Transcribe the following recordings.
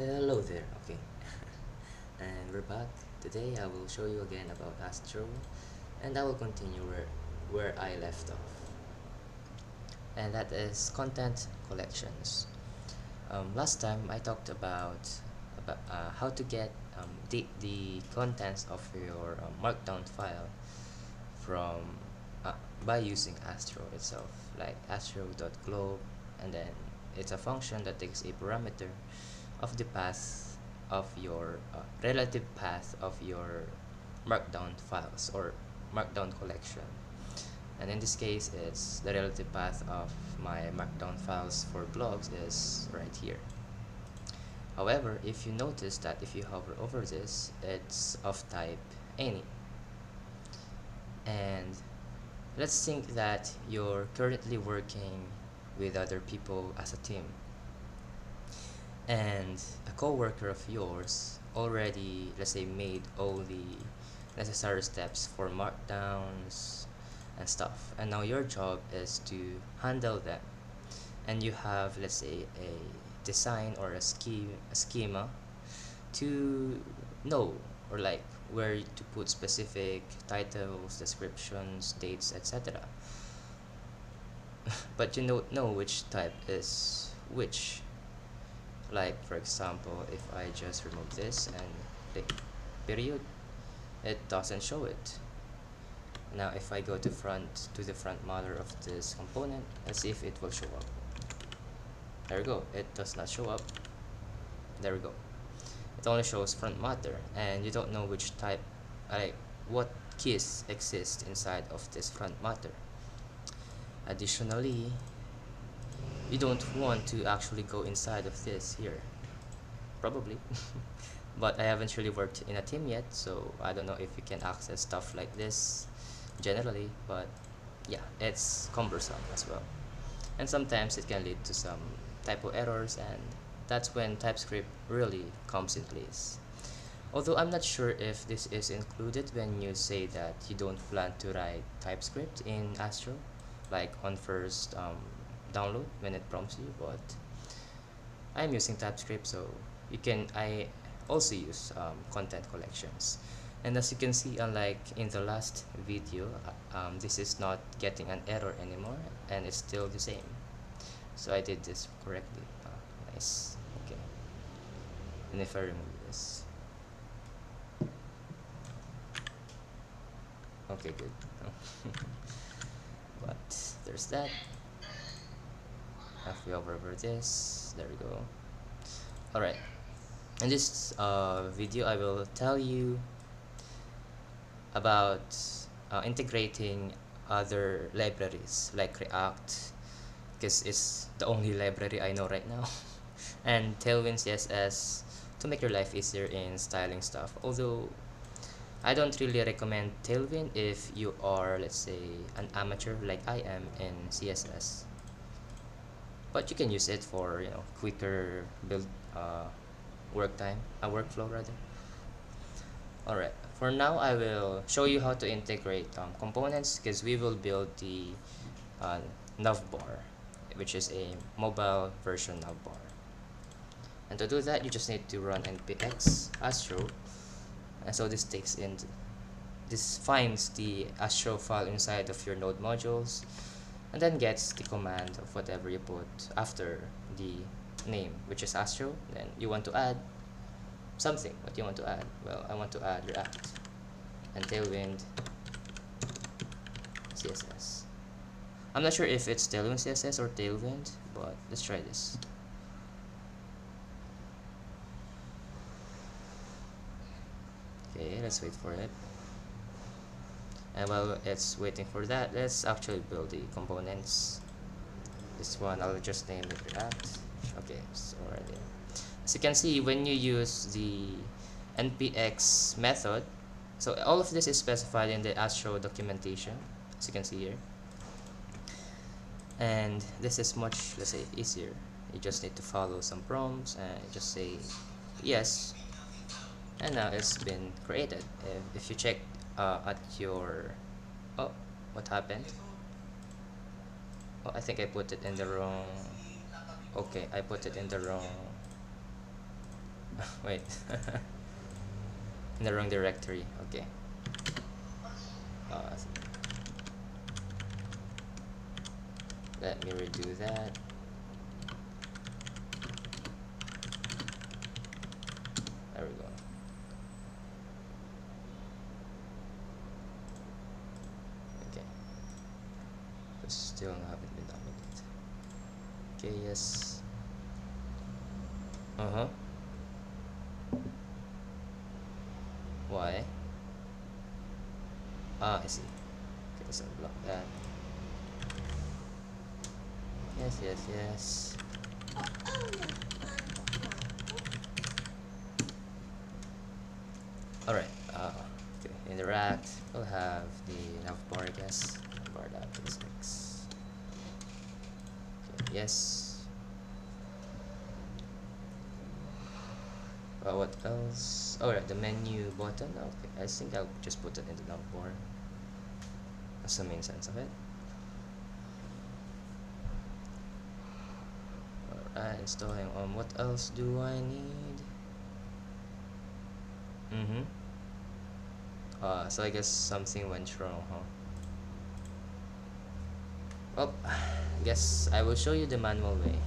Hello there, okay. And we're back. Today I will show you again about Astro, and I will continue where I left off. And that is content collections. Last time I talked about how to get the contents of your markdown file from uh, by using Astro itself, like astro.globe, and then it's a function that takes a parameter of the path of your relative path of your markdown files or markdown collection. And in this case, it's the relative path of my markdown files for blogs is right here. However, if you notice that if you hover over this, it's of type any. And let's think that you're currently working with other people as a team, and a coworker of yours already, let's say, made all the necessary steps for markdowns and stuff, and now your job is to handle them. And you have, let's say, a design or a schema to know, or like where to put specific titles, descriptions, dates, etc. But you don't know which type is which. Like for example, if I just remove this and click period, it doesn't show it. Now if I go to the front matter of this component, let's see if it will show up. There we go, it does not show up. There we go, it only shows front matter, and you don't know which type, like what keys exist inside of this front matter. Additionally, you don't want to actually go inside of this here, probably. But I haven't really worked in a team yet, so I don't know if you can access stuff like this generally, but yeah, it's cumbersome as well. And sometimes it can lead to some typo errors, and that's when TypeScript really comes in place. Although I'm not sure if this is included when you say that you don't plan to write TypeScript in Astro, like on first download when it prompts you, but I'm using TypeScript, so I also use content collections. And as you can see, unlike in the last video, this is not getting an error anymore, and it's still the same. So I did this correctly. Nice. Okay. And if I remove this, okay, good. But there's that. If we hover over this, there we go. All right. In this video, I will tell you about integrating other libraries like React, because it's the only library I know right now, and TailwindCSS to make your life easier in styling stuff. Although I don't really recommend Tailwind if you are, let's say, an amateur like I am in CSS, but you can use it for quicker build workflow rather. Alright, for now I will show you how to integrate components, because we will build the uh, navbar, which is a mobile version navbar. And to do that, you just need to run npx astro, and so this finds the astro file inside of your node modules, and then gets the command of whatever you put after the name, which is astro. Then you want to add something. What do you want to add? Well, I want to add React and Tailwind CSS. I'm not sure if it's Tailwind CSS or Tailwind, but let's try this. Okay, let's wait for it. And while it's waiting for that, let's actually build the components. This one I'll just name it React. Okay, it's already. As you can see, when you use the npx method, so all of this is specified in the Astro documentation, as you can see here. And this is much, let's say, easier. You just need to follow some prompts and just say yes, and now it's been created. If you check at your, oh, what happened? Oh, I think I put it in the wrong. Okay, I put it in the wrong. Wait. In the wrong directory. Okay. Uh, Let me redo that. There we go. Okay. But still haven't been downloaded. Okay, yes. Uh-huh. Why? Ah, I see. Okay, let's unblock that. Yes, yes, yes. Alright, okay, interact. We'll have the nav bar, I guess. Bar dot physics. Okay, yes. What else? Alright, the menu button. Okay, I think I'll just put it in the nav bar. That's the main sense of it. Alright, installing. What else do I need? So I guess something went wrong, huh? Well, I guess I will show you the manual way.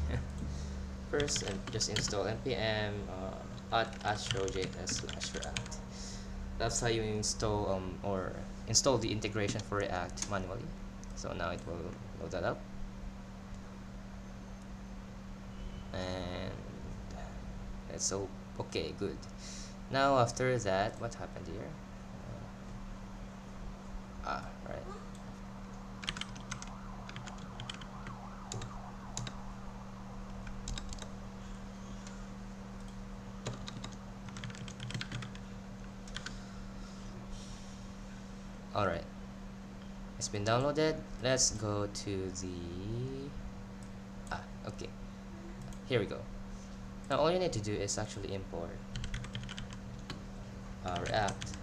First, and just install npm at astro.js/react. That's how you install or install the integration for React manually. So now it will load that up, and it's so okay, good. Now after that, what happened here? Right. Alright, it's been downloaded. Let's go to the okay, here we go. Now all you need to do is actually import React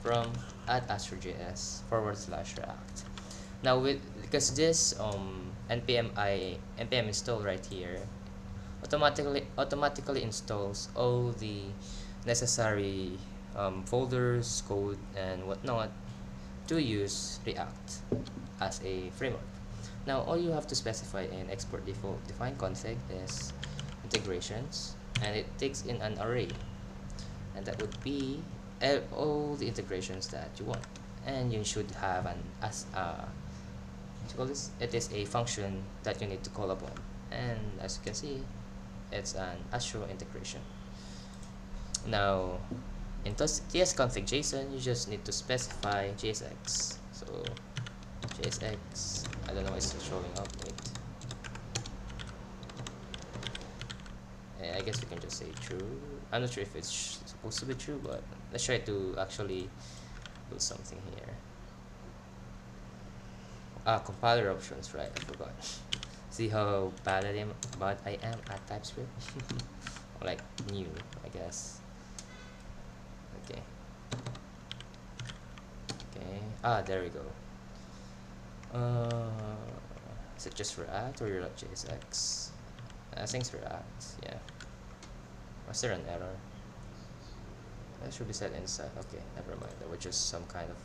from @astro.js/react. Now because this npm install right here automatically installs all the necessary folders, code, and whatnot to use React as a framework. Now all you have to specify in export default define config is integrations, and it takes in an array, and that would be all the integrations that you want. And you should have an what you call this? It is a function that you need to call upon, and as you can see, it's an Astro integration. Now in tsconfig JSON, you just need to specify JSX. So JSX, I don't know why it's showing up. Wait. I guess we can just say true. I'm not sure if it's supposed to be true, but let's try to actually build something here. Compiler options, right? I forgot. See how bad I am at TypeScript? Like new, I guess. Okay. There we go. Is it just React or your JSX? I think it's React, yeah. Was there an error? That should be set inside. Okay, never mind. That was just some kind of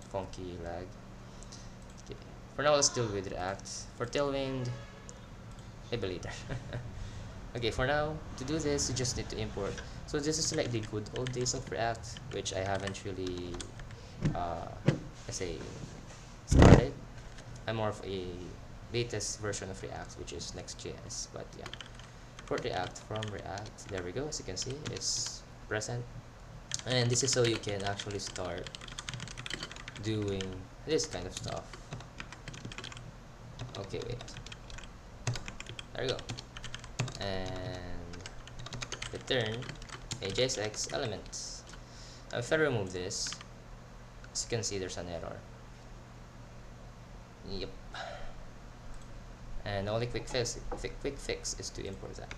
funky lag. Okay. For now, let's deal with React. For Tailwind, maybe later. Okay, for now, to do this, you just need to import. So this is like the good old days of React, which I haven't really, let's say, started. I'm more of a latest version of React, which is Next.js. But yeah, for React from React, there we go. As you can see, it's present, and this is so you can actually start doing this kind of stuff. Okay, wait. There we go. And return a JSX element. Now if I remove this, as you can see, there's an error. Yep. And the only quick fix is to import that.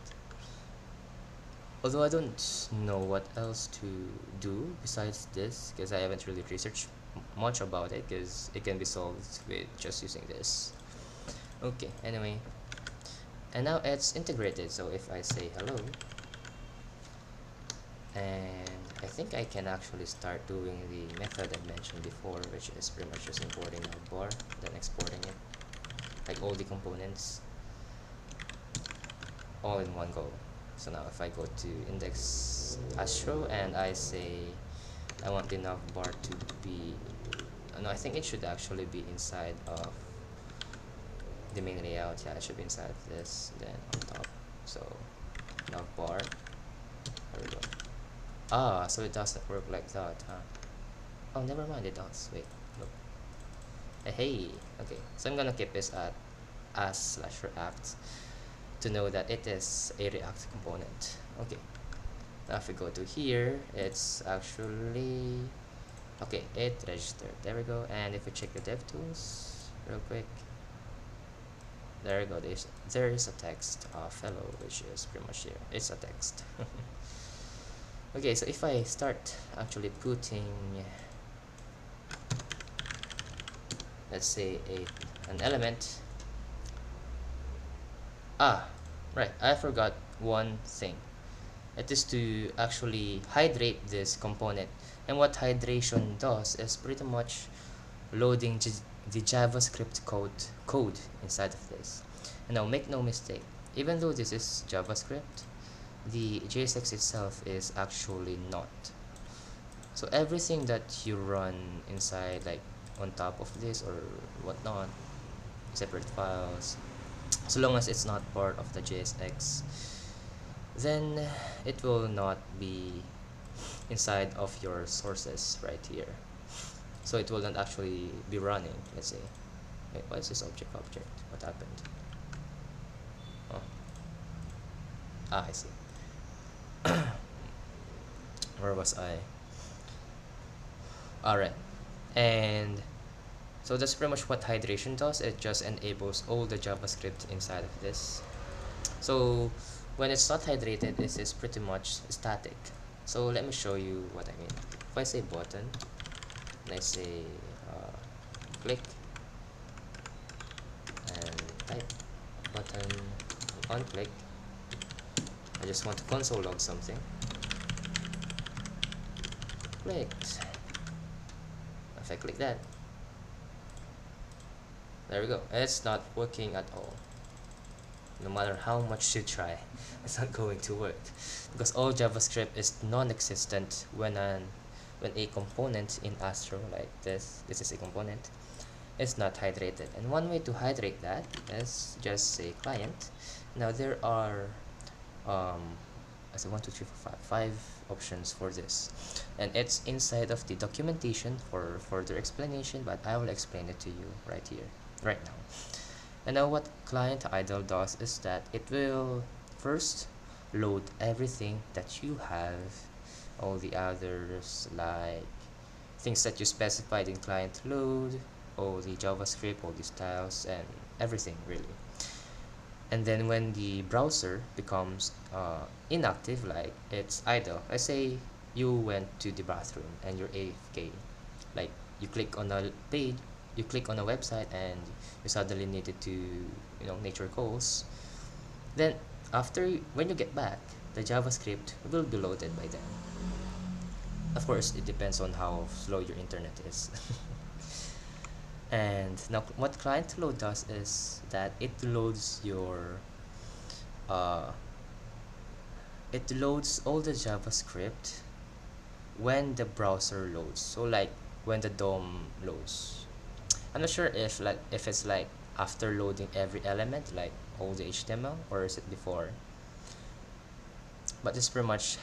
Although I don't know what else to do besides this, because I haven't really researched much about it, because it can be solved with just using this. Okay, anyway, and now it's integrated. So if I say hello, And I think I can actually start doing the method I mentioned before, which is pretty much just importing navbar, then exporting it, like all the components all in one go. So now if I go to index Astro and I say I want the navbar to be, no, I think it should actually be inside of the main layout. Yeah, it should be inside of this, then on top. So navbar, there we go. Ah, so it doesn't work like that, huh? Oh, never mind, it does. Wait, look. Hey, okay. So I'm gonna keep this at as/react to know that it is a React component. Okay. Now if we go to here, it's actually okay. It registered. There we go. And if we check the dev tools real quick, there we go. There is a text fellow, which is pretty much here. It's a text. Okay, so if I start actually putting, let's say an element. Ah, right, I forgot one thing. It is to actually hydrate this component, and what hydration does is pretty much loading the JavaScript code inside of this. And now make no mistake, even though this is JavaScript, the JSX itself is actually not. So everything that you run inside, like on top of this or whatnot, separate files, so long as it's not part of the JSX, then it will not be inside of your sources right here. So it will not actually be running. Let's say, wait, what is this object? What happened? Oh, I see. Where was I? Alright, and so that's pretty much what hydration does. It just enables all the JavaScript inside of this. So when it's not hydrated, this is pretty much static. So let me show you what I mean. If I say button, and I say click and type button on click, I just want to console log something. Clicked. If I click that, there we go. It's not working at all. No matter how much you try, it's not going to work because all JavaScript is non-existent when a component in Astro, like this is a component, is not hydrated. And one way to hydrate that is just say client. Now there are I say 1 2 3 4 5 options for this, and it's inside of the documentation for further explanation, but I will explain it to you right here, right now. And now what client idle does is that it will first load everything that you have, all the others like things that you specified in client load, all the JavaScript, all the styles, and everything really. And then when the browser becomes inactive, like it's idle, let's say you went to the bathroom and you're AFK, like you click on a page, you click on a website and you suddenly needed to nature calls, then when you get back, the JavaScript will be loaded by then. Of course it depends on how slow your internet is. And now what client load does is that it loads it loads all the JavaScript when the browser loads. So like when the DOM loads, I'm not sure if it's like after loading every element, like all the HTML, or is it before. But this pretty much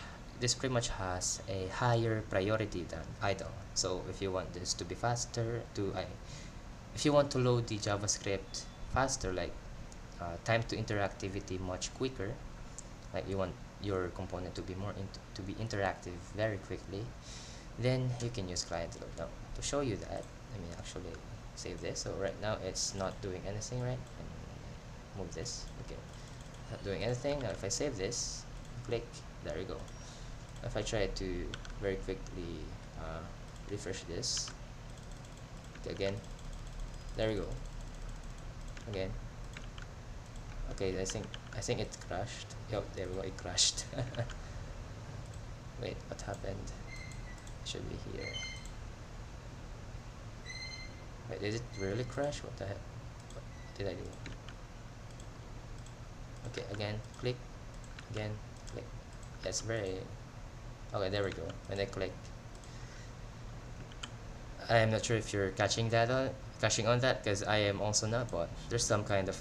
has a higher priority than idle. So if you want this to be faster, if you want to load the JavaScript faster, like time to interactivity much quicker, like you want your component to be to be interactive very quickly, then you can use client load. Now to show you that, let me actually save this. So right now it's not doing anything, right? And move this. Okay, not doing anything. Now if I save this, click, there you go. If I try to very quickly refresh this, okay, again, there we go. Again. Okay, I think it crashed. Yep, there we go, it crashed. Wait, what happened? It should be here. Wait, did it really crash? What the heck? What did I do? Okay, again, click, again, click. Yes, very. Okay, there we go. When I click, I am not sure if you're catching on that, because I am also not, but there's some kind of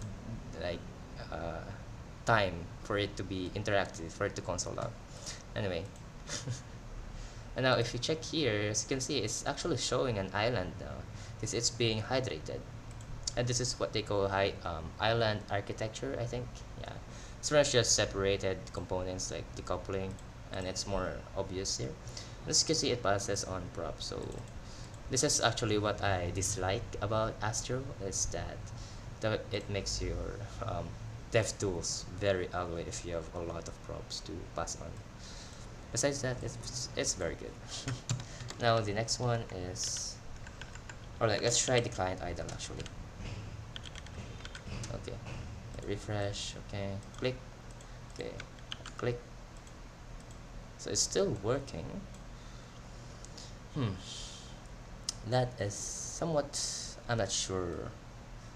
like uh, time for it to be interactive, for it to console out. Anyway, and now if you check here, as you can see, it's actually showing an island now, because it's being hydrated, and this is what they call island architecture, I think. Yeah, it's pretty much just separated components like decoupling, and it's more obvious here. As you can see, it passes on prop, so this is actually what I dislike about Astro, is that it makes your dev tools very ugly if you have a lot of props to pass on. Besides that, it's very good. Now the next one is, or like, let's try the client idle actually. Okay, refresh. Okay, click. Okay, click. So it's still working. That is somewhat, I'm not sure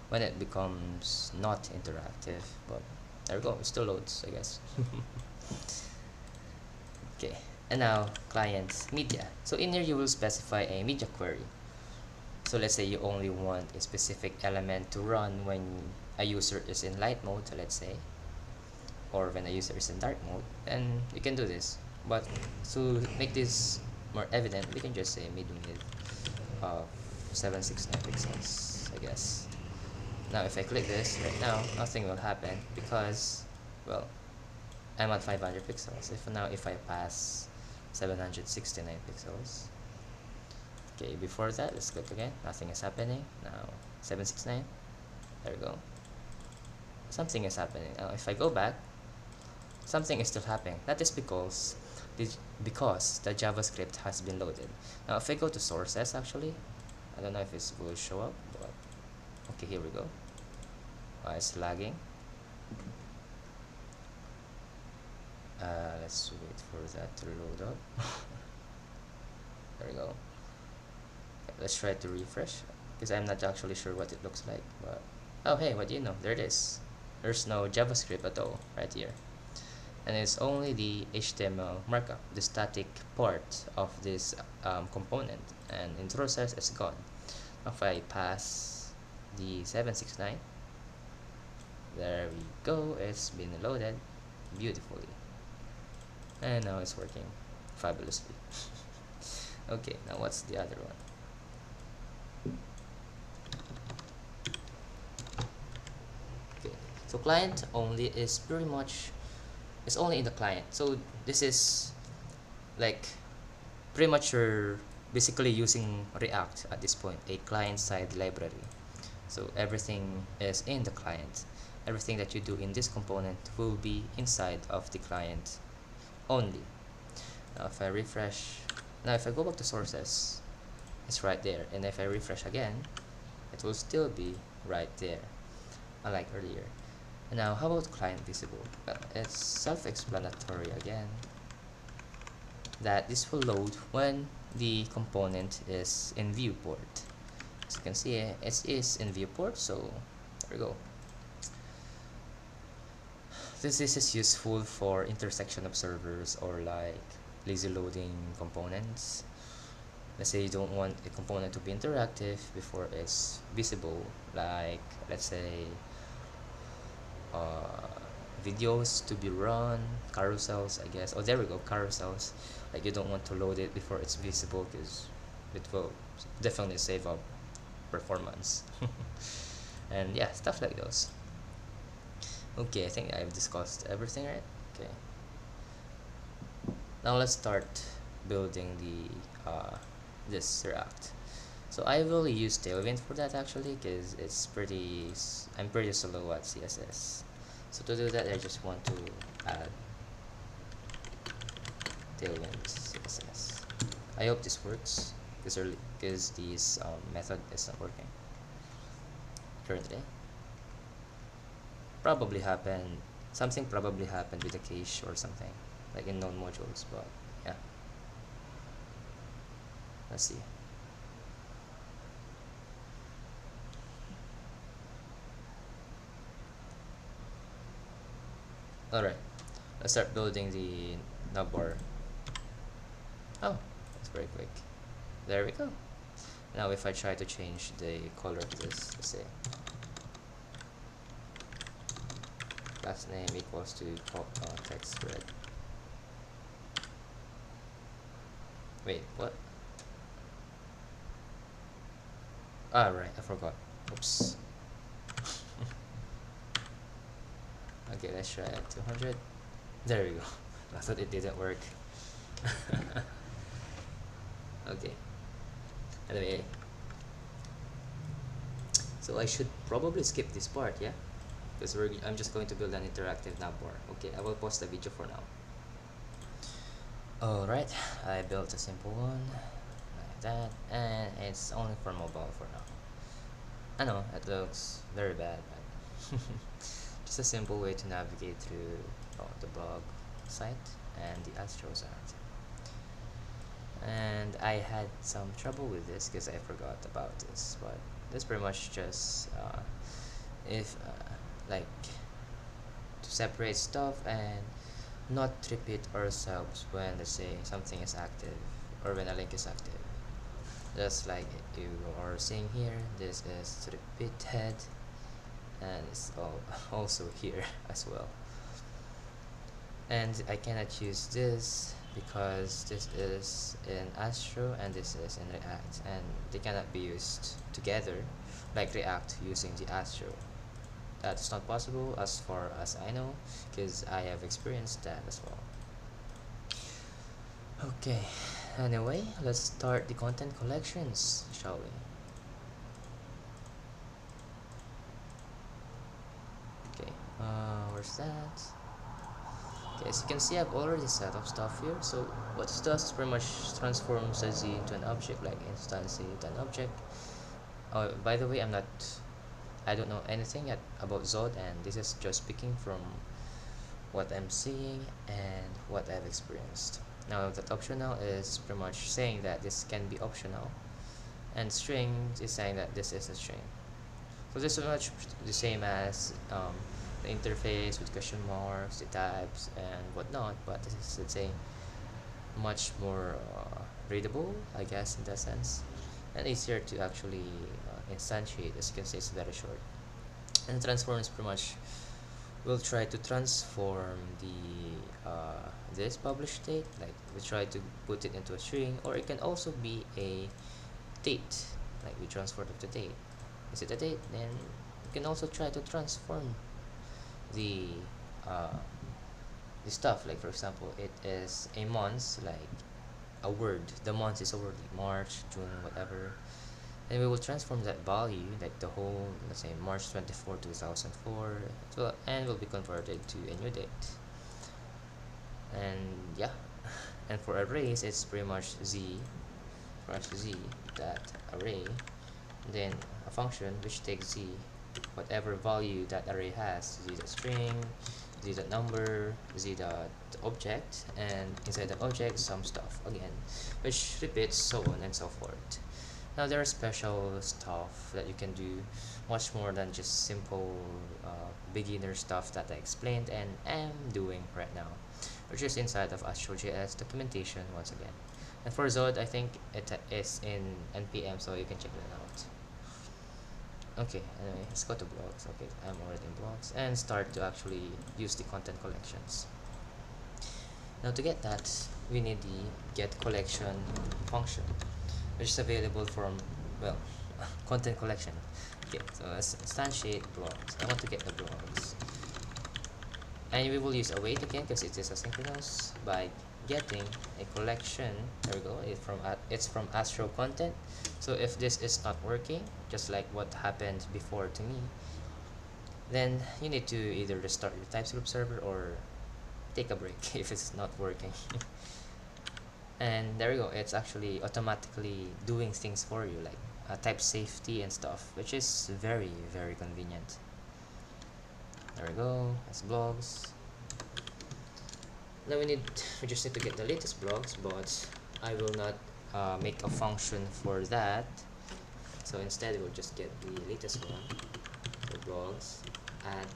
when it becomes not interactive, but there we go, it still loads, I guess. Okay, and now client media. So in here you will specify a media query. So let's say you only want a specific element to run when a user is in light mode, so let's say, or when a user is in dark mode, then you can do this. But to make this more evident, we can just say mid width of 769 pixels, I guess. Now if I click this right now, nothing will happen because, well, I'm at 500 pixels. If I pass 769 pixels, okay, before that, let's click again, nothing is happening. Now 769, there we go, something is happening. Now if I go back, something is still happening. That is because the JavaScript has been loaded. Now if I go to sources, actually, I don't know if it will show up, but okay, here we go. It's lagging. Let's wait for that to load up. There we go. Okay, let's try to refresh, because I'm not actually sure what it looks like, but oh hey, what do you know, there it is. There's no JavaScript at all right here, and it's only the HTML markup, the static part of this component, and in process it's gone. If I pass the 769, there we go, it's been loaded beautifully, and now it's working fabulously. Okay, now what's the other one? Okay, so client only is pretty much, it's only in the client. So this is like pretty much you're basically using React at this point, a client-side library. So everything is in the client. Everything that you do in this component will be inside of the client only. Now if I refresh, now if I go back to sources, it's right there, and if I refresh again, it will still be right there, unlike earlier. And now how about client visible? Well, it's self-explanatory again, that this will load when the component is in viewport. As you can see, it is in viewport, so there we go. This is useful for intersection observers or like lazy loading components. Let's say you don't want a component to be interactive before it's visible, like let's say videos to be run, carousels, I guess. Oh, there we go, carousels. Like you don't want to load it before it's visible because it will definitely save up performance. And yeah, stuff like those. Okay, I think I've discussed everything, right? Okay, now let's start building the this React. So I will use Tailwind for that actually, because I'm pretty slow at CSS. So to do that, I just want to add TailwindCSS. I hope this works, because this method is not working currently. Something probably happened with the cache or something, like in known modules, but yeah. Let's see. Alright, let's start building the navbar. Oh, that's very quick. There we go. Now if I try to change the color of this, let's say class name equals to text red. Wait, what? Ah, right, I forgot. Oops. Okay, let's try 200. There we go. I thought it didn't work. Okay. Anyway, so I should probably skip this part, yeah? Because I'm just going to build an interactive navbar. Okay, I will pause the video for now. Alright, I built a simple one like that, and it's only for mobile for now. I know it looks very bad, but just a simple way to navigate through the blog site and the Astro site. And I had some trouble with this because I forgot about this, but that's pretty much just if like to separate stuff and not repeat ourselves when, let's say, something is active or when a link is active. Just like you are seeing here, this is repeat head, and it's also here as well. And I cannot use this because this is in Astro and this is in React, and they cannot be used together like React using the Astro. That's not possible as far as I know, because I have experienced that as well. Okay, anyway, let's start the content collections, shall we? Okay, where's that? Okay, as you can see, I've already set up stuff here. So what this does is pretty much transforms a Z into an object, like instantiate an object. By the way, I don't know anything yet about Zod, and this is just speaking from what I'm seeing and what I've experienced. Now that optional is pretty much saying that this can be optional, and string is saying that this is a string. So this is much the same as the interface with question marks, the types, and whatnot, but this is, let's say, much more readable, I guess, in that sense, and easier to actually instantiate. As you can see, it's very short. And transform is pretty much, we'll try to transform the this published state, like we try to put it into a string, or it can also be a date, like we transfer it to date. Is it a date? Then you can also try to transform the uh, the stuff, like for example it is a month, like a word, the month is a word like March, June, whatever, and we will transform that value, like the whole, let's say March 24 2004, and will be converted to a new date. And yeah, and for arrays it's pretty much z that array, then a function which takes z, whatever value that array has, z dot string, z dot number, z dot object, and inside the object some stuff again, which repeats, so on and so forth. Now there are special stuff that you can do, much more than just simple beginner stuff that I explained and am doing right now, which is inside of Astro.js documentation once again. And for Zod, I think it is in npm, so you can check that out. Okay, anyway, let's go to blogs. Okay, I'm already in blogs, and start to actually use the content collections. Now to get that, we need the get collection function, which is available from, well, content collection. Okay, so let's instantiate blogs. I want to get the blogs, and we will use await again because it is asynchronous by getting a collection. There we go. It's from Astro content. So if this is not working, just like what happened before to me, then you need to either restart your TypeScript server or take a break if it's not working. And there we go, it's actually automatically doing things for you, like type safety and stuff, which is very, very convenient. There we go, that's blogs. Now we just need to get the latest blogs, but I will not make a function for that. So instead we'll just get the latest one for blogs at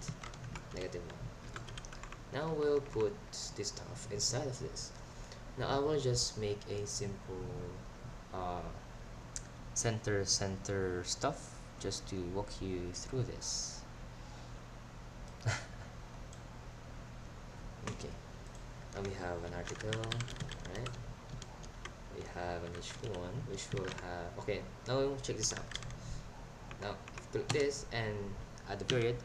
-1. Now we'll put this stuff inside of this. Now I will just make a simple uh, center stuff just to walk you through this. Okay, now we have an article, right? We have an H1 which will have, okay, now check this out. Now if you click this and add the period,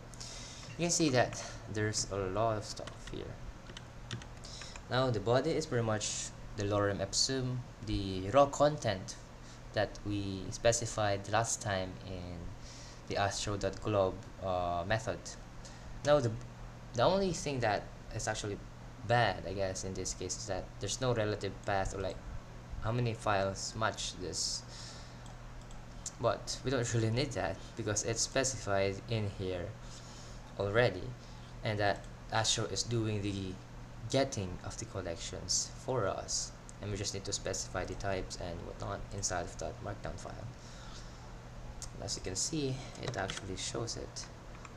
you can see that there's a lot of stuff here. Now the body is pretty much the lorem ipsum, the raw content that we specified last time in the astro.glob method. Now the only thing that is actually bad, I guess, in this case is that there's no relative path, or like how many files match this. But we don't really need that because it's specified in here already, and that Astro is doing the getting of the collections for us, and we just need to specify the types and whatnot inside of that markdown file. As you can see, it actually shows it.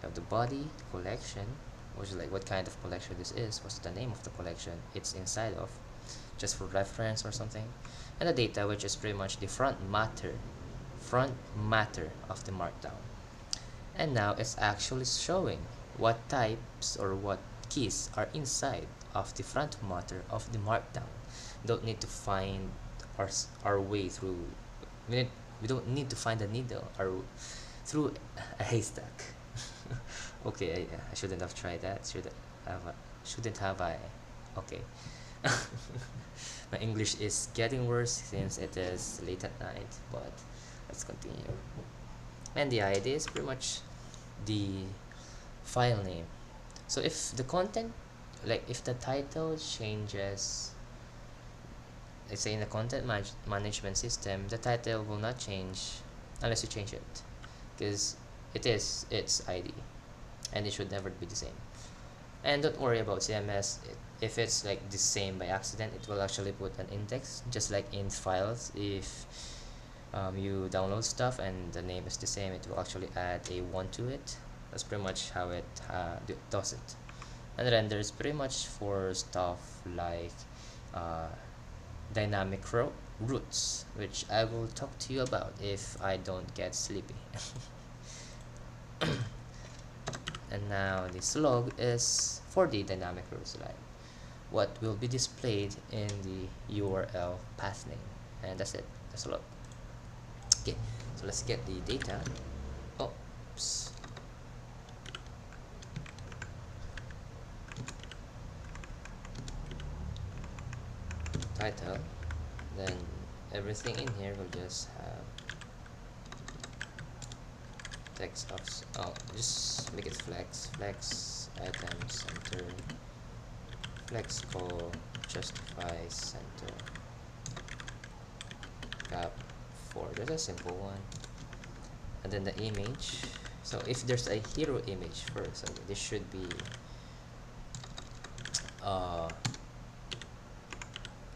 You have the body, collection, which is like what kind of collection this is, what's the name of the collection it's inside of, just for reference or something, and the data, which is pretty much the front matter of the markdown. And now it's actually showing what types or what keys are inside of the front matter of the markdown. We don't need to find our way through, we don't need to find a needle or through a haystack. Okay, I shouldn't have tried that. Shouldn't have I? Okay. My English is getting worse since it is late at night, but let's continue. And the idea is pretty much the file name. So if the content, like if the title changes, let's say in the content management system, the title will not change unless you change it, because it is its ID and it should never be the same. And don't worry about CMS. If it's like the same by accident, it will actually put an index, just like in files. If you download stuff and the name is the same, it will actually add a 1 to it. That's pretty much how it does it. And renders pretty much for stuff like dynamic routes, which I will talk to you about if I don't get sleepy. And now this log is for the dynamic routes line, what will be displayed in the URL path name, and that's it. That's a log. Okay, so let's get the data. Oops. Title, then everything in here will just have text of, just make it flex item center, flex call justify center, cap 4, that's a simple one. And then the image, so if there's a hero image first, this should be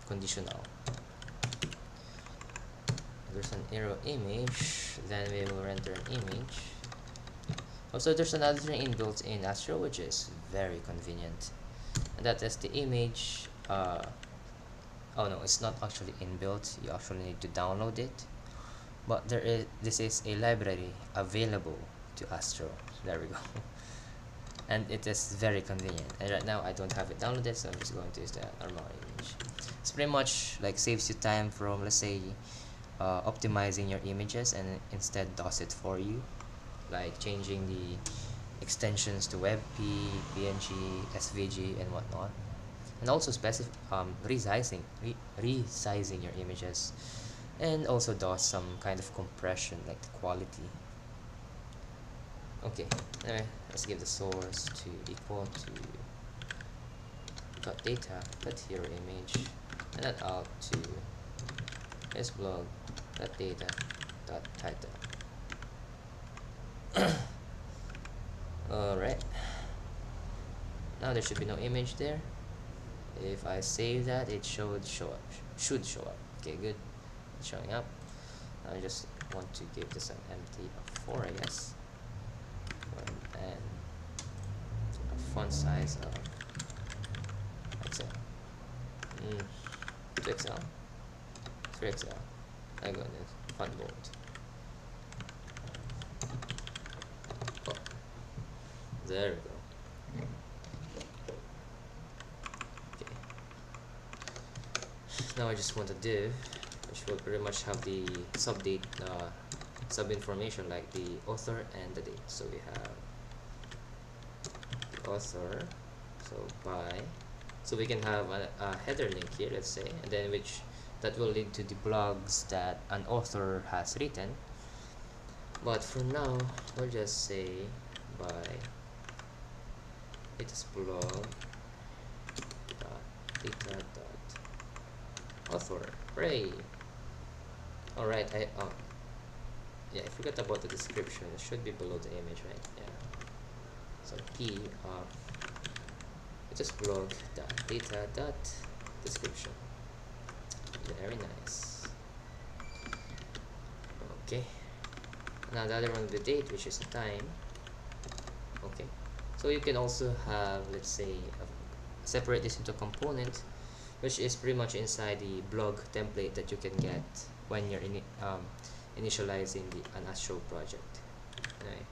conditional. There's an arrow image, then we will render an image. Also, there's another thing inbuilt in Astro which is very convenient, and that is the image. Oh no, it's not actually inbuilt. You actually need to download it. But this is a library available to Astro. There we go. And it is very convenient. And right now I don't have it downloaded, so I'm just going to use the normal image. It's pretty much like saves you time from, let's say, optimizing your images, and instead does it for you, like changing the extensions to WebP, PNG, SVG, and whatnot, and also resizing your images, and also does some kind of compression like the quality. Okay, anyway, let's give the source to equal to .data, .hero image, and that out to this blog .data .title. Alright, now there should be no image there. If I save that, it should show up. Okay, good. showing up. I just want to give this an empty of 4, I guess, and a font size of XL, 2XL, 3XL. I got this font bold. Oh, there we go. Okay. Now I just want a div which will pretty much have the sub-date, sub-information like the author and the date. So we have the author, so by, so we can have a header link here, let's say, and then which that will lead to the blogs that an author has written. But for now, we'll just say by its blog data author. Hooray! Alright, yeah, I forgot about the description. It should be below the image, right? Yeah. So p of its blog data description. Very nice. Okay. Now the other one, the date, which is the time. Okay. So you can also have, let's say, separate this into a component, which is pretty much inside the blog template that you can get when you're initializing an Astro project. Anyway,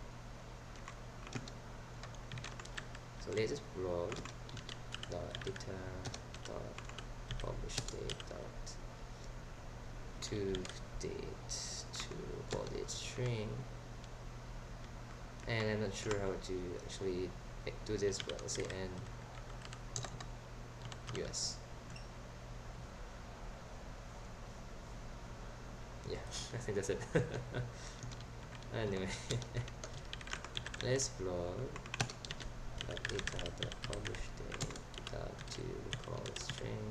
so latest blog data publish date to date to body string, and I'm not sure how to actually do this, but let's say n US. Yeah, I think that's it. Anyway, let's blog data publish date to call string.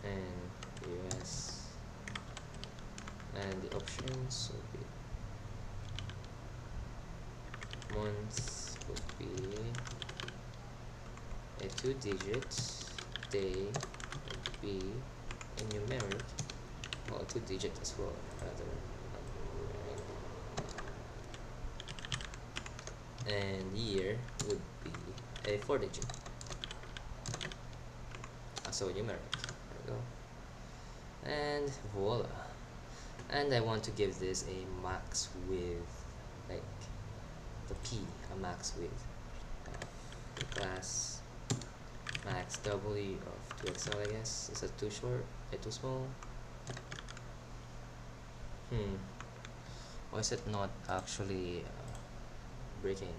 And US, and the options would be months would be a 2-digit, day would be a numeric, well, 2-digit as well, rather, and year would be a 4-digit, so numeric. There we go, and voila. And I want to give this a max width, like the p, a max width of the class max w of 2XL, I guess. Is that too short? Too small? Why is it not actually breaking?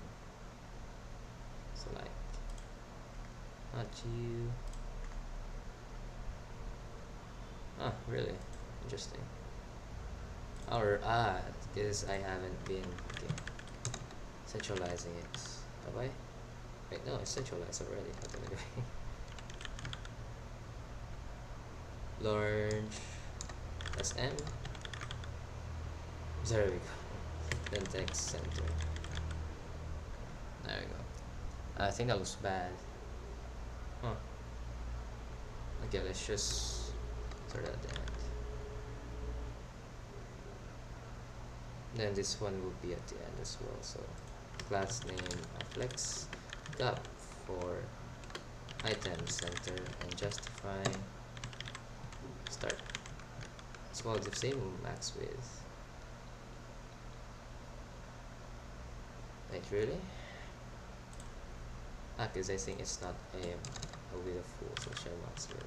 So like, not you. Ah, really? Interesting. Or because I haven't been centralizing it. Have I? Wait, no, it's centralized already. Large SM. There we go. Then text center. There we go. I think that looks bad. Huh. Okay, let's just sort out the end. Then this one will be at the end as well. So class name flex gap for item center and justify start. As well as the same max width. Wait, really? Because I think it's not a width of full, so share max width.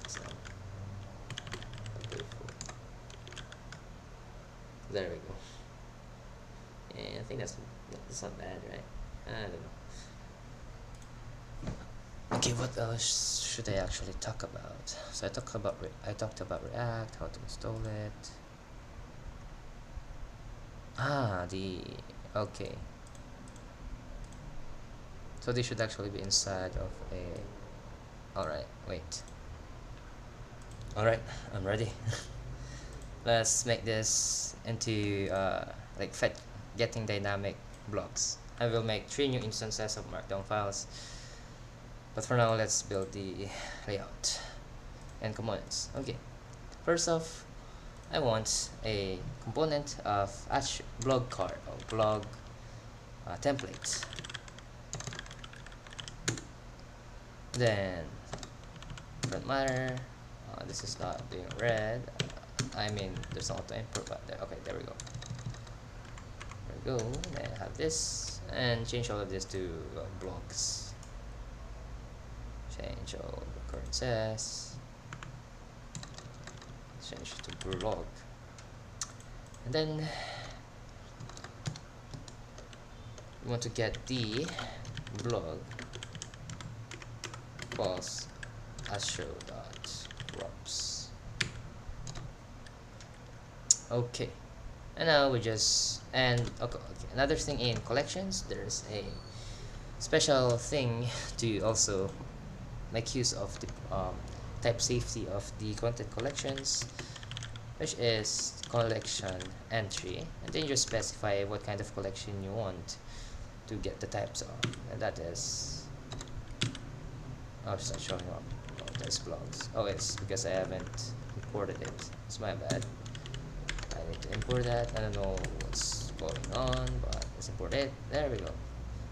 So there we go. Yeah, I think that's not bad, right? I don't know. Okay, what else should I actually talk about? So I talked about React, how to install it. Okay. So they should actually be inside of a. Alright, wait. Alright, I'm ready. Let's make this into like getting dynamic blocks. I will make 3 new instances of markdown files, but for now let's build the layout and components. Okay, first off, I want a component of blog card or blog template. Then front matter, this is not being read. I mean, there's no auto import, but okay, there we go. There we go. Then I have this, and change all of this to blogs. Change all the occurrences. Change to blog, and then we want to get the blog false astro.props. Okay, and now we just okay, another thing in collections, there's a special thing to also make use of the type safety of the content collections, which is collection entry, and then you specify what kind of collection you want to get the types of, and that is it's not showing up. Oh, there's blogs. Oh, it's because I haven't imported it. It's my bad. I need to import that. I don't know what's going on, but let's import it. There we go.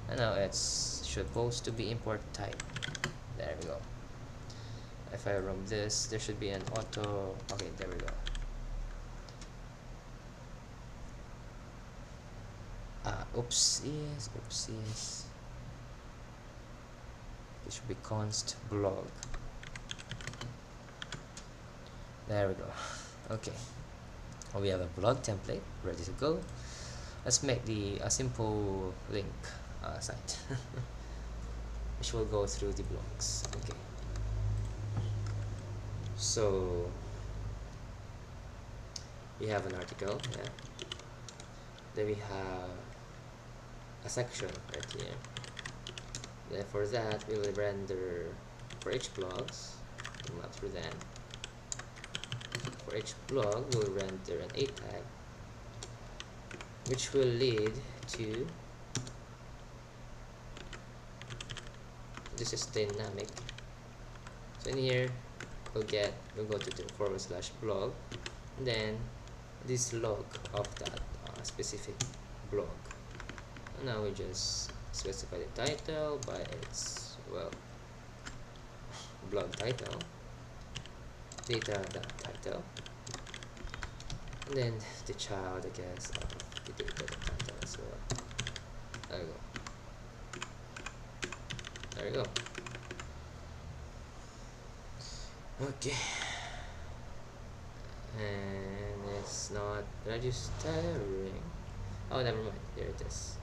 And now it's supposed to be import type. There we go. If I run this, there should be an auto. Okay, there we go. Oopsies. It should be const blog. There we go. Okay, we have a blog template ready to go. Let's make a simple link site which will go through the blogs. Okay, so we have an article, yeah. Then we have a section right here. Then for that, we will render for each blogs, not through them. For each blog, we'll render an A tag, which will lead to, this is dynamic. So in here, we'll go to the /blog, and then this log of that specific blog. And now we just specify the title by its, well, blog title, data.title, and then the child, I guess, of the data.title as well. There we go. There we go. Okay. And it's not registering. Oh, never mind. Here it is.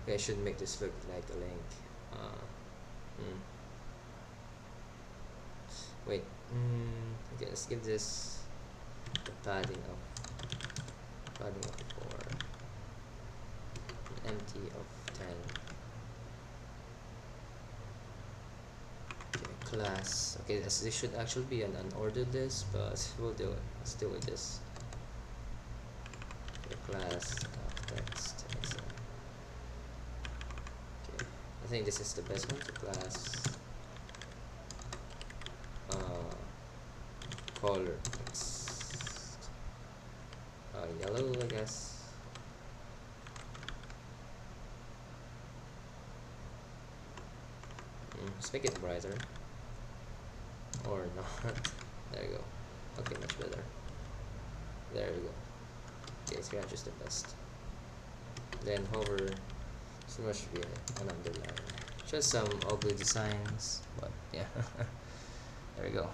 Okay, I should make this look like a link. Wait. Okay, let's give this the padding of 4, empty of 10. Okay, class. Okay, this should actually be an unordered list, but we'll do it. Let's deal with this. Okay, class of text. Okay, I think this is the best one. To class color text, yellow, I guess. Let's make it brighter, or not. There you go. Okay, much better. There we go. Okay, so just the best. Then hover, so much should be an underline. Just some ugly designs, but yeah. There we go.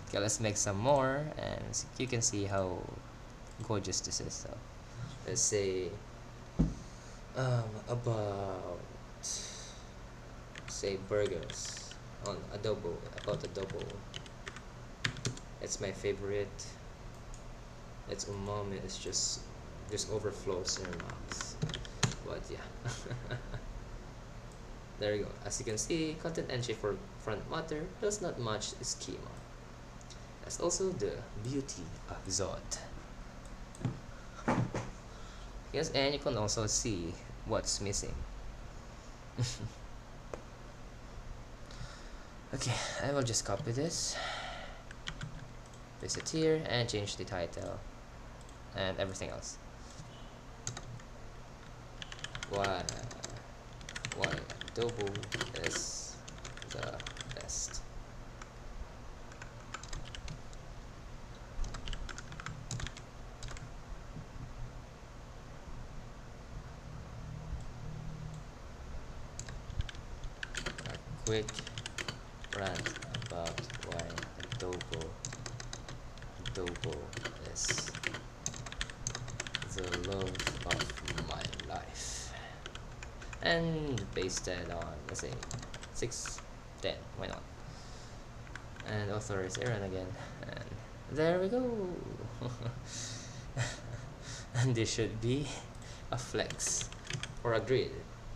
Okay, let's make some more, and you can see how gorgeous this is. So let's say about, say, burgers on adobo, about adobo. It's my favorite. It's umami. It's just overflows in your mouth. But yeah. There you go. As you can see, content entry for front matter does not match schema. That's also the beauty of Zod. Yes, and you can also see what's missing. Okay, I will just copy this, paste it here, and change the title and everything else. Why Adobe is the best. A quick rant about why Adobe is the love of my life, and paste that on, let's say 610, why not? And author is Aaron again, and there we go. And this should be a flex or a grid,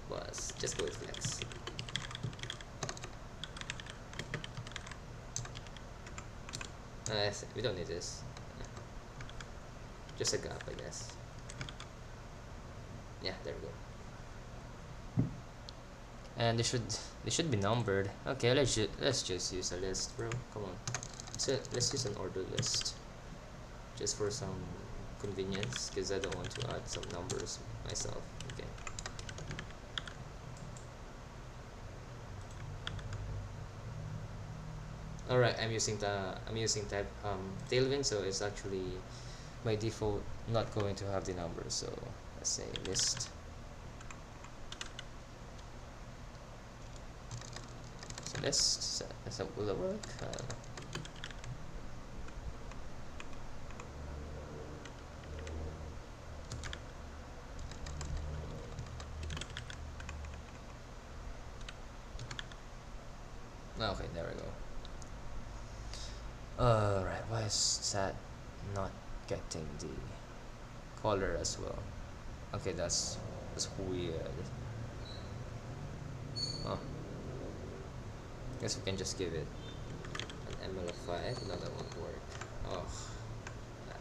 but just go with flex. We don't need this, just a gap, I guess. Yeah, there we go. And they should be numbered. Okay, let's just use a list, bro. Come on. So let's use an order list, just for some convenience, because I don't want to add some numbers myself. Okay. Alright, I'm using type Tailwind, so it's actually by default not going to have the numbers. So let's say list. So list. So will it work? Okay, there we go. Alright, why is that not getting the color as well? Okay, that's weird. Oh, guess we can just give it an ML5. No, that won't work. Oh,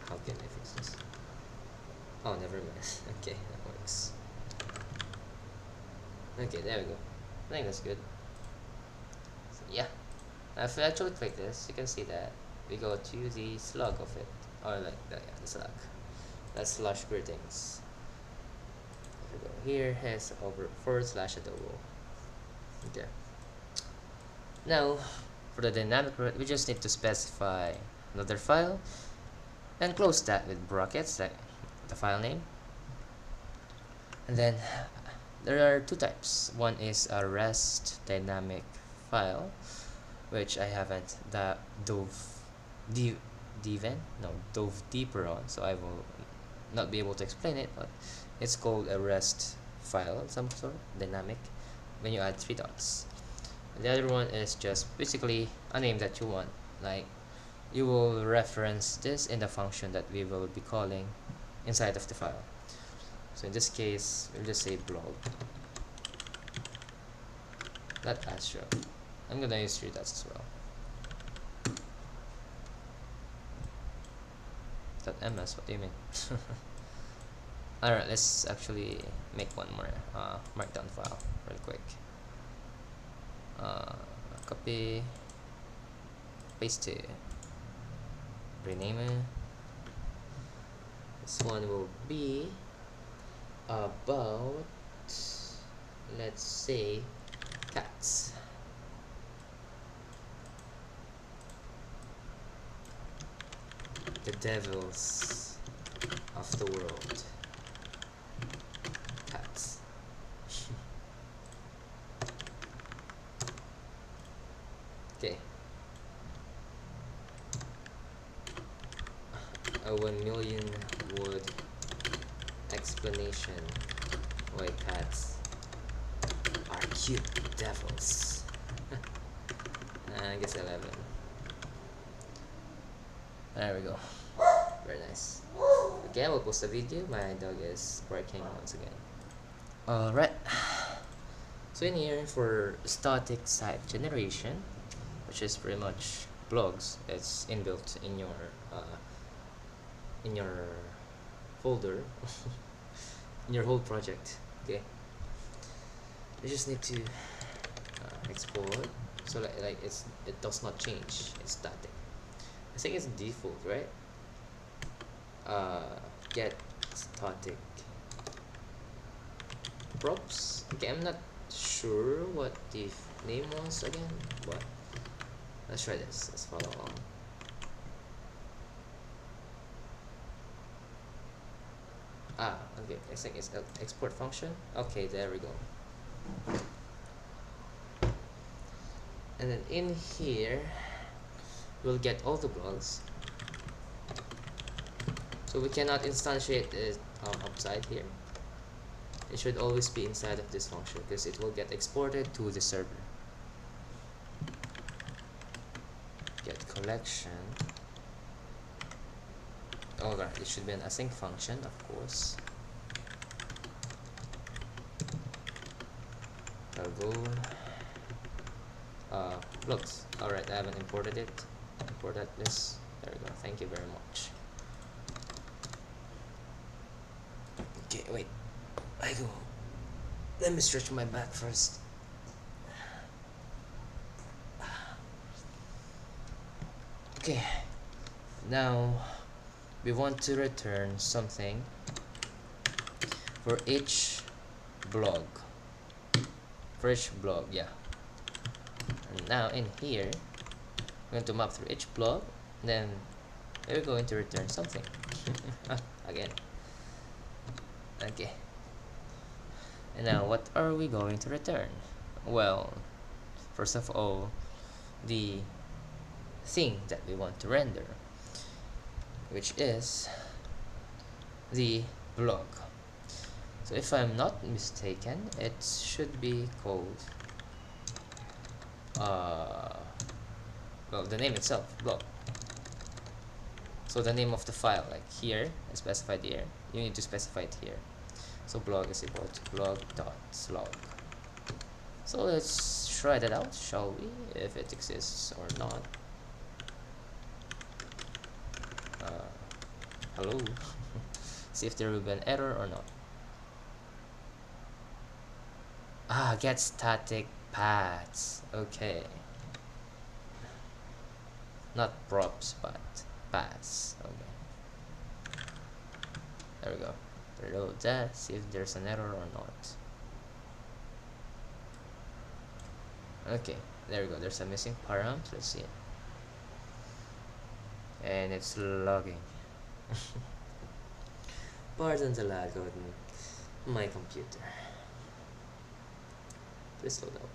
how can I fix this? Oh, never mind. Okay, that works. Okay, there we go. I think that's good. So, yeah, if I actually click this, you can see that we go to the slug of it, or like the, yeah, the slug. That's slash greetings. If we go here, has over /Adobe. Okay. Now, for the dynamic root, we just need to specify another file and close that with brackets, like the file name. And then there are two types. One is a REST dynamic file, which I haven't dove deeper on, so I will not be able to explain it, but it's called a REST file of some sort, dynamic, when you add 3 dots. The other one is just basically a name that you want, like you will reference this in the function that we will be calling inside of the file. So in this case, we'll just say blog .astro. I'm gonna use 3 dots as well. .ms, what do you mean? Alright, let's actually make one more markdown file real quick. Copy, paste it, rename it. This one will be about, let's say, cats. The devils of the world. Cats. Okay. A 1,000,000 word explanation why cats are cute devils. I guess 11. There we go. Very nice. Okay, I will post a video. My dog is barking once again. Alright. So in here, for static site generation, which is pretty much blogs, it's inbuilt in your folder. in your whole project. Okay, you just need to export, so like it does not change, it's static. I think it's default, right? Get static props. Okay, I'm not sure what the name was again, but let's try this. Let's follow along. Okay, I think it's export function. Okay, there we go. And then in here we'll get all the blogs, so we cannot instantiate it outside here. It should always be inside of this function because it will get exported to the server. Get collection. Alright, it should be an async function, of course. I'll go looks. Alright, I haven't imported it. Import that this. There we go. Thank you very much. Okay, wait. Let me stretch my back first. Okay, now we want to return something for each blog. Yeah. And now in here, we're going to map through each blog, then we're going to return something. Again. Okay. And now what are we going to return? Well, first of all, the thing that we want to render, which is the blog. So if I'm not mistaken, it should be called well, the name itself, blog. So the name of the file, like here, is specified here. You need to specify it here. So blog is equal to blog.slog. So let's try that out, shall we? If it exists or not. Hello. See if there will be an error or not. Get static paths. Okay. Not props, but paths. Okay. There we go. Reload that, see if there's an error or not. Okay, there we go. There's a missing param. Let's see it. And it's logging. Pardon the lag on my computer. Please load up.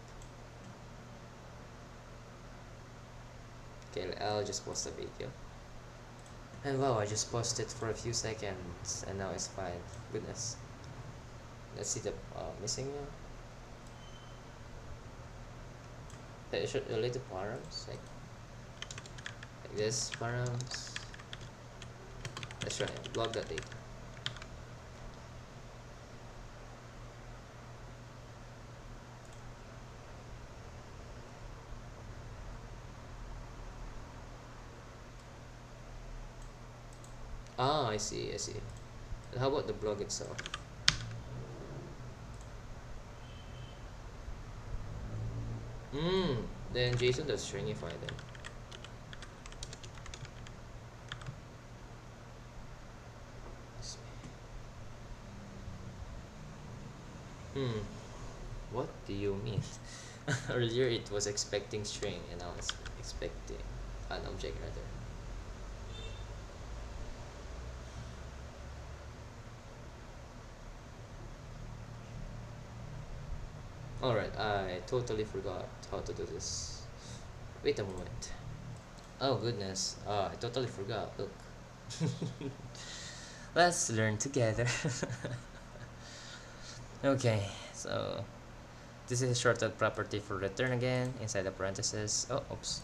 Okay, I'll just post a video. And wow, I just paused it for a few seconds and now it's fine. Goodness. Let's see the missing one. It should relate to params, like this params. Let's try it. Log that data. I see. How about the blog itself? Then JSON does stringify them. What do you mean? Earlier it was expecting string and now it's expecting an object rather. Alright, I totally forgot how to do this. Wait a moment. Oh goodness, I totally forgot. Look. Let's learn together. Okay, so this is a shortcut property for return again inside the parentheses. Oops.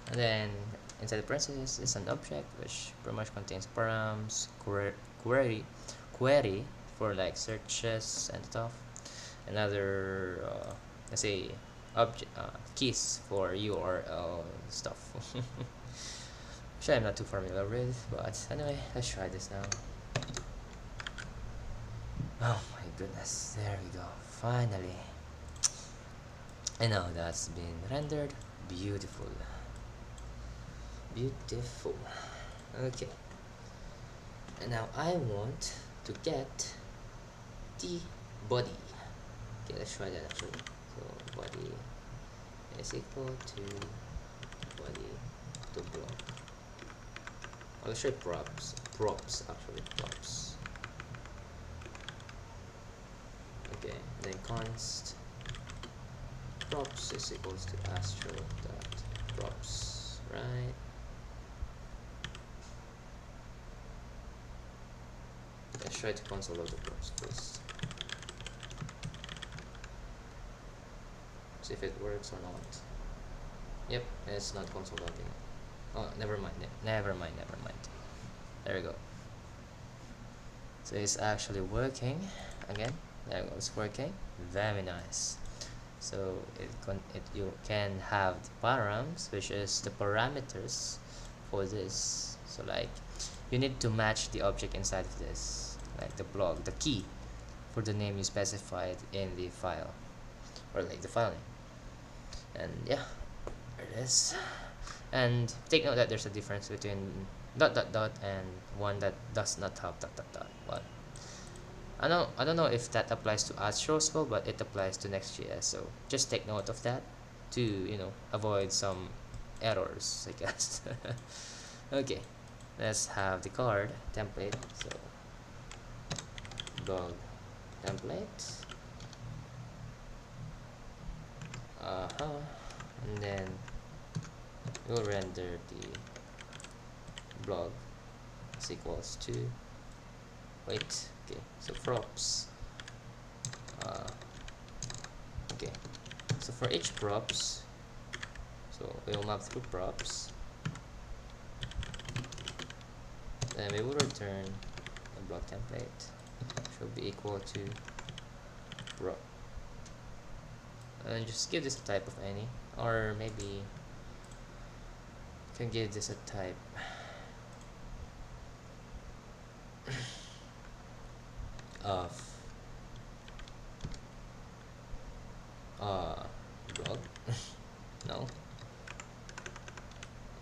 And then inside the parentheses is an object which pretty much contains params, query for like searches and stuff. Another let's say object keys for URL stuff. Which I'm not too familiar with, but anyway, let's try this now. Oh my goodness, there we go, finally. And now that's been rendered. Beautiful. Beautiful. Okay. And now I want to get the body. Okay, let's try that actually. So body is equal to body to block. I'll show props. Props actually, props. Okay, then const props is equals to astro dot props, right? Let's try to console log the props first. See if it works or not. Yep, it's not console logging. Oh, never mind. Never mind. There we go. So it's actually working again. There we go. It's working. Very nice. So you can have the params, which is the parameters for this. So like you need to match the object inside of this, like the blog, the key for the name you specified in the file, or like the file name. And yeah, there it is. And take note that there's a difference between dot dot dot and one that does not have dot dot dot. But I don't know if that applies to Astro as well, but it applies to Next.js. So just take note of that to avoid some errors, I guess. Okay, let's have the card template. So blog template. And then we'll render the blog is equals to wait. Okay, so props. Okay, so for each props, so we'll map through props, then we will return the block template should be equal to prop, and just give this a type of any, or maybe you can give this a type of blog. No,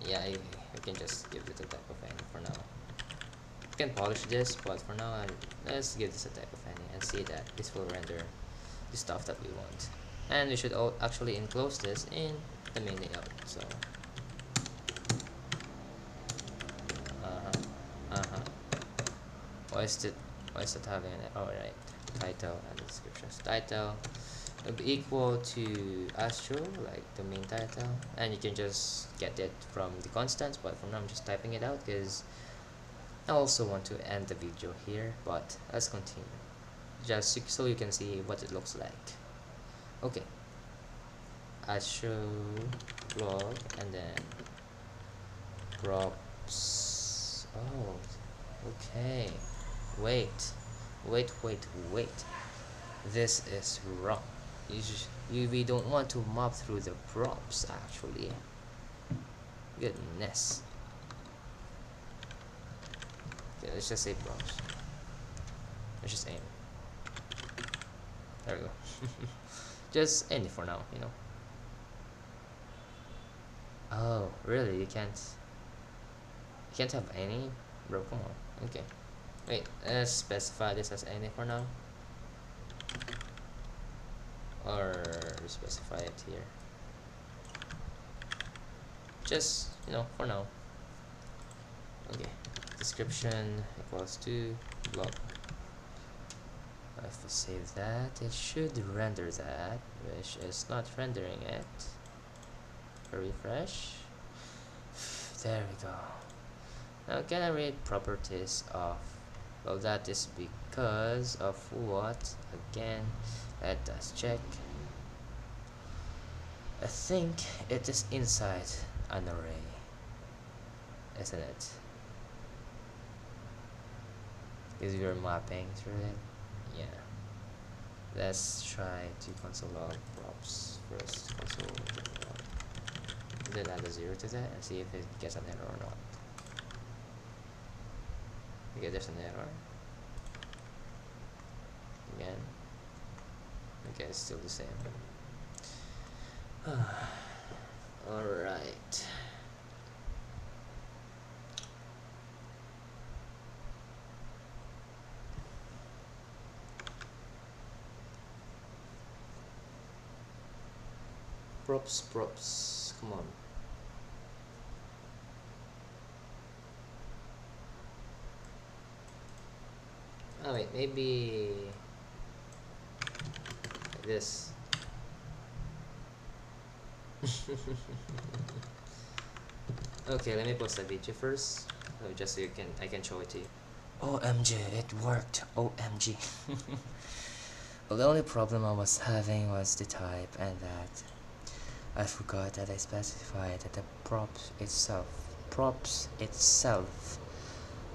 yeah, you can just give it a type of any for now. You can polish this, but for now let's give this a type of any and see that this will render the stuff that we want. And we should actually enclose this in the main layout. So why is it having an right title and descriptions? Title will be equal to Astro, like the main title, and you can just get it from the constants, but for now I'm just typing it out because I also want to end the video here. But let's continue just so you can see what it looks like. Okay, Astro blog and then props. Oh, okay. Wait. This is wrong. We don't want to map through the props actually. Goodness. Okay, let's just say props. Let's just aim. There we go. Just any for now, Oh, really? You can't have any? Bro, come on. Okay. Wait, let's specify this as any for now. Or specify it here. Just, for now. Okay. Description equals to blog. If we save that, it should render that, which is not rendering it. Refresh. There we go. Now can I read properties of? Well, that is because of what? Again, let us check. I think it is inside an array, isn't it? Because we're mapping through it. Yeah. Let's try to console log props first. Console log. Then add a 0 to that and see if it gets an error or not. Okay, there's an error. again. Okay, it's still the same. Alright. Props, come on. Oh wait, maybe like this. Okay, let me post the video first, so just so I can show it to you. OMG, it worked. OMG. Well, the only problem I was having was the type, and that I forgot that I specified that the props itself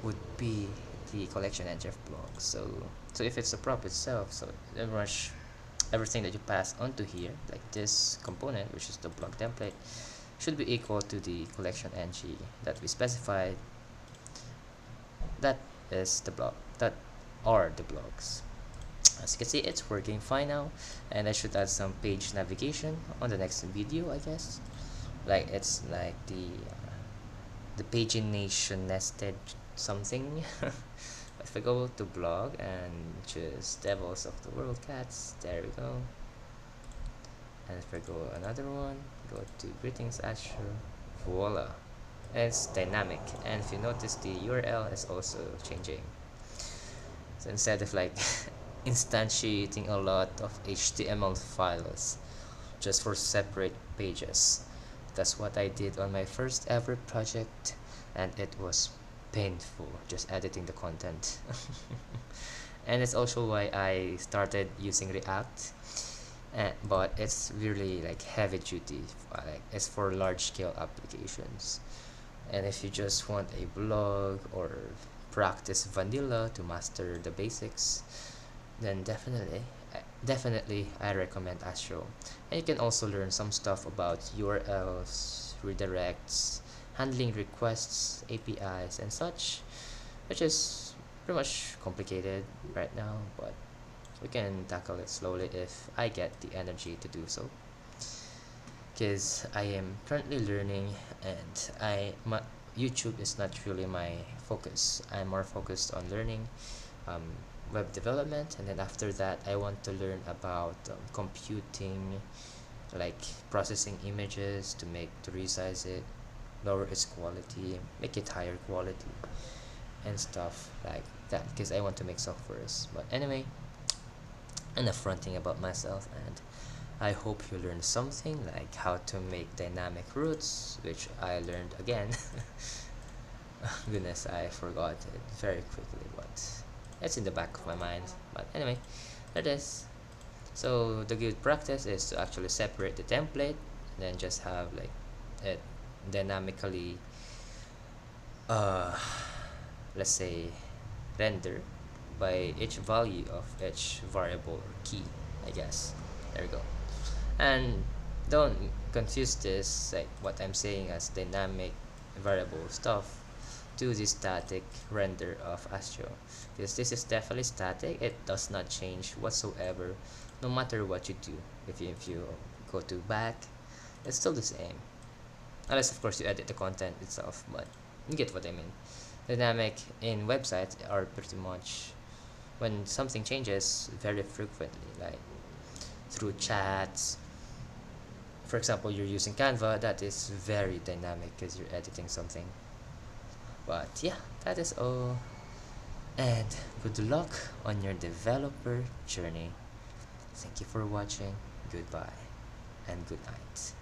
would be the collection entry of blocks. So if it's a prop itself, so everything that you pass onto here, like this component, which is the block template, should be equal to the collection entry that we specified. That is the block. That are the blocks. As you can see, it's working fine now, and I should add some page navigation on the next video, I guess. Like it's like the pagination nested something. If I go to blog and choose Devils of the World Cats, there we go. And if I go another one, go to Greetings Astro, voila, and it's dynamic. And if you notice, the URL is also changing. So instead of like instantiating a lot of HTML files just for separate pages, that's what I did on my first ever project, and it was painful just editing the content. And it's also why I started using React, but it's really like heavy duty, like it's for large scale applications. And if you just want a blog or practice vanilla to master the basics, then definitely I recommend Astro. And you can also learn some stuff about URLs, redirects, handling requests, APIs, and such, which is pretty much complicated right now, but we can tackle it slowly if I get the energy to do so. Because I am currently learning, and YouTube is not really my focus. I'm more focused on learning web development, and then after that I want to learn about computing, like processing images to resize it, lower its quality, make it higher quality, and stuff like that, because I want to make softwares. But anyway, enough fronting about myself, and I hope you learned something, like how to make dynamic routes, which I learned again. Goodness, I forgot it very quickly, but it's in the back of my mind. But anyway, that is. So the good practice is to actually separate the template, and then just have like it dynamically let's say render by each value of each variable or key, I guess. There we go. And don't confuse this, like what I'm saying, as dynamic variable stuff to the static render of Astro, because this is definitely static. It does not change whatsoever no matter what you do. If you go to back, it's still the same, unless of course you edit the content itself, but you get what I mean. Dynamic in websites are pretty much when something changes very frequently, like through chats. For example, you're using Canva, that is very dynamic because you're editing something. But yeah, that is all, and good luck on your developer journey. Thank you for watching. Goodbye and good night.